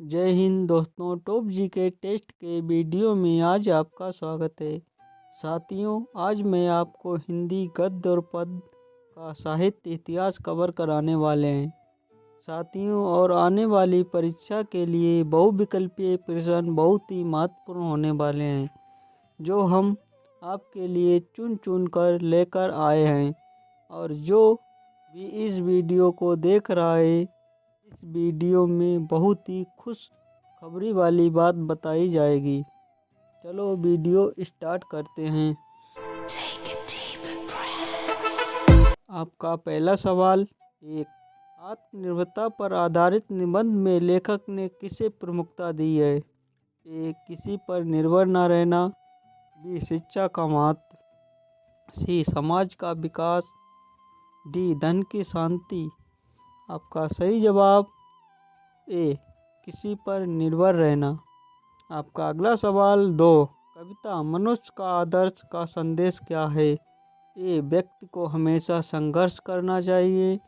जय हिंद दोस्तों, टॉप जी के टेस्ट के वीडियो में आज आपका स्वागत है। साथियों, आज मैं आपको हिंदी गद्य और पद्य का साहित्य इतिहास कवर कराने वाले हैं। साथियों, और आने वाली परीक्षा के लिए बहुविकल्पीय प्रश्न बहुत ही महत्वपूर्ण होने वाले हैं, जो हम आपके लिए चुन चुन कर लेकर आए हैं। और जो भी इस वीडियो को देख रहा है, इस वीडियो में बहुत ही खुश खबरी वाली बात बताई जाएगी। चलो वीडियो स्टार्ट करते हैं। आपका पहला सवाल, एक, आत्मनिर्भरता पर आधारित निबंध में लेखक ने किसे प्रमुखता दी है? ए, किसी पर निर्भर न रहना। बी, शिक्षा का महत्व। सी, समाज का विकास। डी, धन की शांति। आपका सही जवाब ए, किसी पर निर्भर रहना। आपका अगला सवाल, दो, कविता मनुष्य का आदर्श का संदेश क्या है? ए, व्यक्ति को हमेशा संघर्ष करना चाहिए।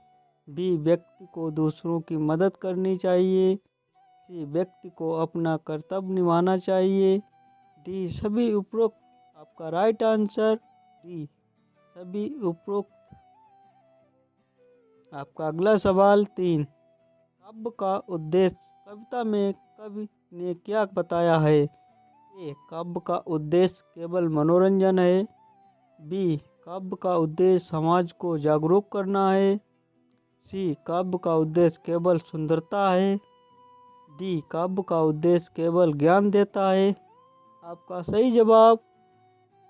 बी, व्यक्ति को दूसरों की मदद करनी चाहिए। सी, व्यक्ति को अपना कर्तव्य निभाना चाहिए। डी, सभी उपरोक्त। आपका राइट आंसर डी, सभी उपरोक्त। आपका अगला सवाल, तीन, काव्य का उद्देश्य। कविता में कवि ने क्या बताया है? ए, काव्य का उद्देश्य केवल मनोरंजन है। बी, काव्य का उद्देश्य समाज को जागरूक करना है। सी, काव्य का उद्देश्य केवल सुंदरता है। डी, काव्य का उद्देश्य केवल ज्ञान देता है। आपका सही जवाब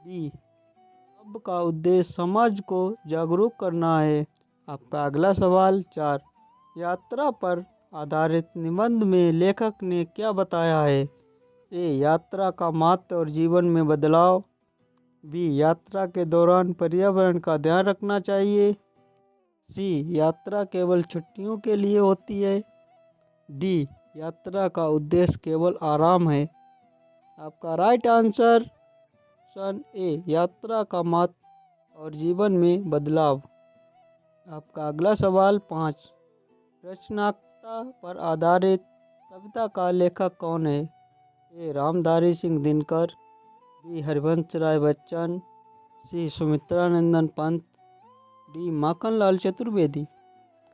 बी, काव्य का उद्देश्य समाज को जागरूक करना है। आपका अगला सवाल, चार, यात्रा पर आधारित निबंध में लेखक ने क्या बताया है? ए, यात्रा का महत्व और जीवन में बदलाव। बी, यात्रा के दौरान पर्यावरण का ध्यान रखना चाहिए। सी, यात्रा केवल छुट्टियों के लिए होती है। डी, यात्रा का उद्देश्य केवल आराम है। आपका राइट आंसर ऑप्शन ए, यात्रा का महत्व और जीवन में बदलाव। आपका अगला सवाल, पाँच, रचनात्मकता पर आधारित कविता का लेखक कौन है? ए, रामधारी सिंह दिनकर। बी, हरिवंश राय बच्चन। सी, सुमित्रा नंदन पंत। डी, माखनलाल चतुर्वेदी।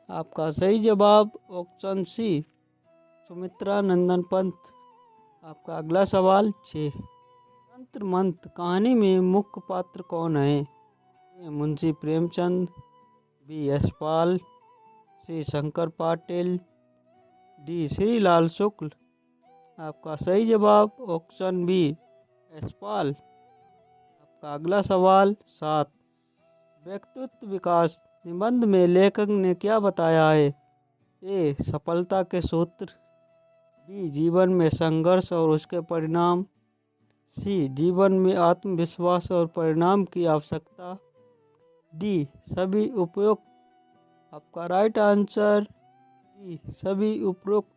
आपका सही जवाब ऑप्शन सी, सुमित्रा नंदन पंत। आपका अगला सवाल, छः, तंत्र मंत्र कहानी में मुख्य पात्र कौन है? ए, मुंशी प्रेमचंद। बी, यशपाल। सी, शंकर पाटिल। डी, श्रीलाल शुक्ल। आपका सही जवाब ऑप्शन बी, यशपाल। आपका अगला सवाल, सात, व्यक्तित्व विकास निबंध में लेखक ने क्या बताया है? ए, सफलता के सूत्र। बी, जीवन में संघर्ष और उसके परिणाम। सी, जीवन में आत्मविश्वास और परिणाम की आवश्यकता। डी, सभी उपयुक्त। आपका राइट आंसर डी, सभी उपयुक्त।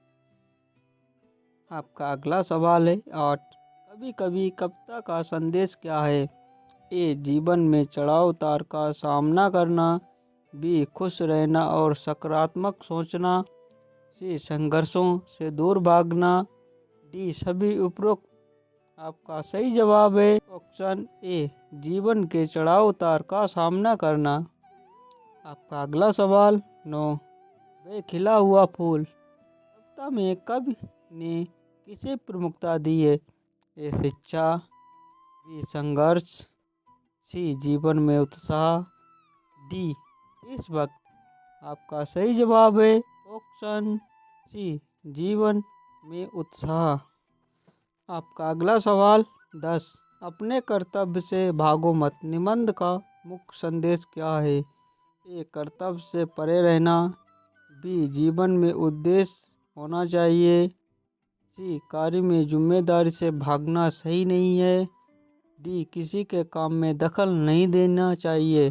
आपका अगला सवाल है, आठ, कभी कभी कविता का संदेश क्या है? ए, जीवन में चढ़ाव उतार का सामना करना। बी, खुश रहना और सकारात्मक सोचना। सी, संघर्षों से दूर भागना। डी, सभी उपरोक्त। आपका सही जवाब है ऑप्शन ए, जीवन के चढ़ाव उतार का सामना करना। आपका अगला सवाल, नौ, वे खिला हुआ फूल कविता में कवि ने किसे प्रमुखता दी है? ए, शिक्षा। बी, संघर्ष। सी, जीवन में उत्साह। डी, इस वक्त। आपका सही जवाब है ऑप्शन सी, जीवन में उत्साह। आपका अगला सवाल, 10, अपने कर्तव्य से भागो मत निबंध का मुख्य संदेश क्या है? ए, कर्तव्य से परे रहना। बी, जीवन में उद्देश्य होना चाहिए। सी, कार्य में जिम्मेदारी से भागना सही नहीं है। डी, किसी के काम में दखल नहीं देना चाहिए।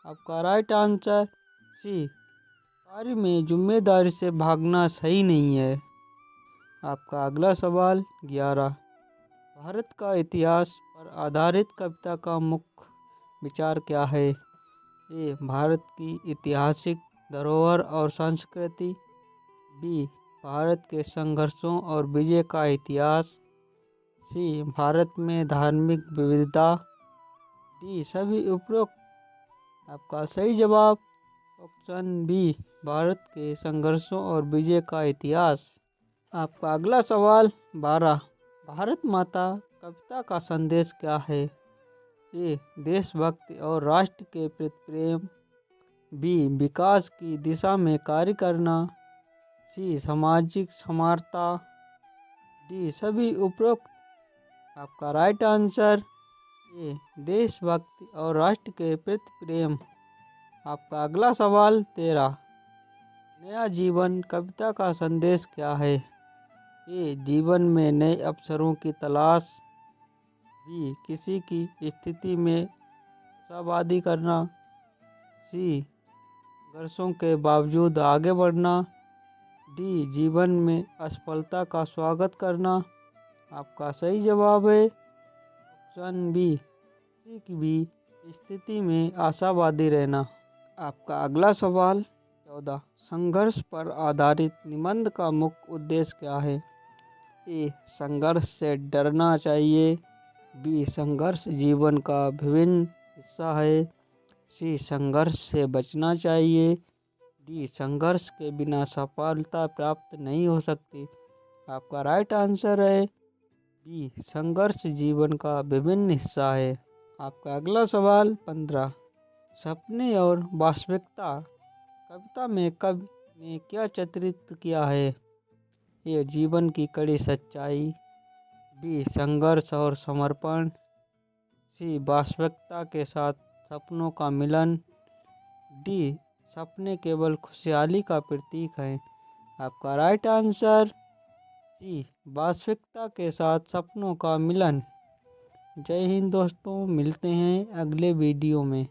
आपका राइट आंसर सी, कार्य में जिम्मेदारी से भागना सही नहीं है। आपका अगला सवाल, 11, भारत का इतिहास पर आधारित कविता का मुख्य विचार क्या है? ए, भारत की ऐतिहासिक धरोहर और संस्कृति। बी, भारत के संघर्षों और विजय का इतिहास। सी, भारत में धार्मिक विविधता। डी, सभी उपरोक्त। आपका सही जवाब ऑप्शन बी, भारत के संघर्षों और विजय का इतिहास। आपका अगला सवाल 12, भारत माता कविता का संदेश क्या है? ए, देशभक्ति और राष्ट्र के प्रति प्रेम। बी, विकास की दिशा में कार्य करना। सी, सामाजिक समानता। डी, सभी उपरोक्त। आपका राइट आंसर ए, देशभक्ति और राष्ट्र के प्रति प्रेम। आपका अगला सवाल 13, नया जीवन कविता का संदेश क्या है? ए, जीवन में नए अवसरों की तलाश। बी, किसी की स्थिति में आशावादी करना। सी, संघर्षों के बावजूद आगे बढ़ना। डी, जीवन में असफलता का स्वागत करना। आपका सही जवाब है ऑप्शन बी, किसी की भी स्थिति में आशावादी रहना। आपका अगला सवाल 14, संघर्ष पर आधारित निबंध का मुख्य उद्देश्य क्या है? ए, संघर्ष से डरना चाहिए। बी, संघर्ष जीवन का विभिन्न हिस्सा है। सी, संघर्ष से बचना चाहिए। डी, संघर्ष के बिना सफलता प्राप्त नहीं हो सकती। आपका राइट आंसर है बी, संघर्ष जीवन का विभिन्न हिस्सा है। आपका अगला सवाल 15, सपने और वास्तविकता कविता में कवि ने क्या चित्रित किया है? ये, जीवन की कड़ी सच्चाई। बी, संघर्ष और समर्पण। सी, वास्तविकता के साथ सपनों का मिलन। डी, सपने केवल खुशहाली का प्रतीक हैं। आपका राइट आंसर सी, वास्तविकता के साथ सपनों का मिलन। जय हिंद दोस्तों, मिलते हैं अगले वीडियो में।